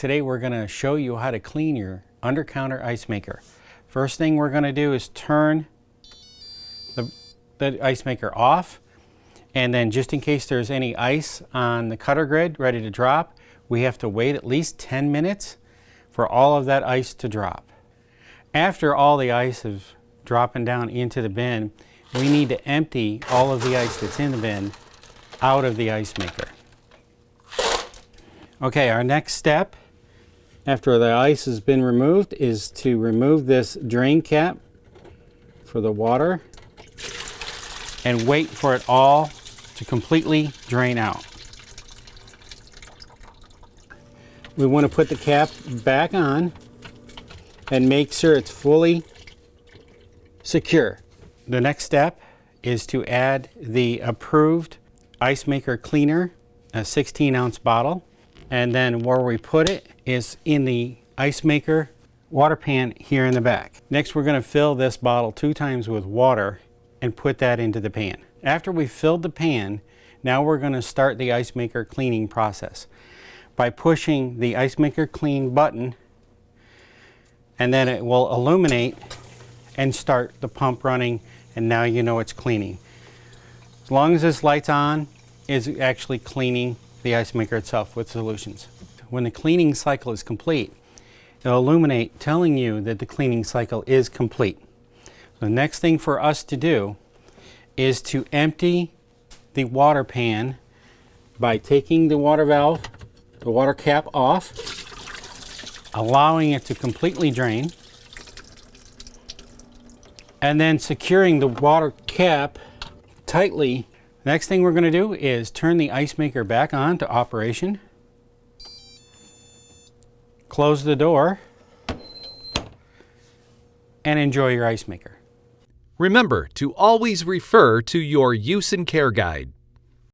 Today we're going to show you how to clean your under-counter ice maker. First thing we're going to do is turn the ice maker off, and then just in case there's any ice on the cutter grid ready to drop, we have to wait at least 10 minutes for all of that ice to drop. After all the ice is dropping down into the bin, we need to empty all of the ice that's in the bin out of the ice maker. Okay, our next step after the ice has been removed is to remove this drain cap for the water and wait for it all to completely drain out. We want to put the cap back on and make sure it's fully secure. The next step is to add the approved ice maker cleaner, a 16-ounce bottle. And then where we put it is in the ice maker water pan here in the back. Next, we're going to fill this bottle 2 times with water and put that into the pan. After we filled the pan, now we're going to start the ice maker cleaning process by pushing the ice maker clean button, and then it will illuminate and start the pump running, and now you know it's cleaning. As long as this light's on, it's actually cleaning the ice maker itself with solutions. When the cleaning cycle is complete, it'll illuminate telling you that the cleaning cycle is complete. The next thing for us to do is to empty the water pan by taking the water valve, the water cap off, allowing it to completely drain, and then securing the water cap tightly. Next thing we're going to do is turn the ice maker back on to operation, close the door, and enjoy your ice maker. Remember to always refer to your use and care guide.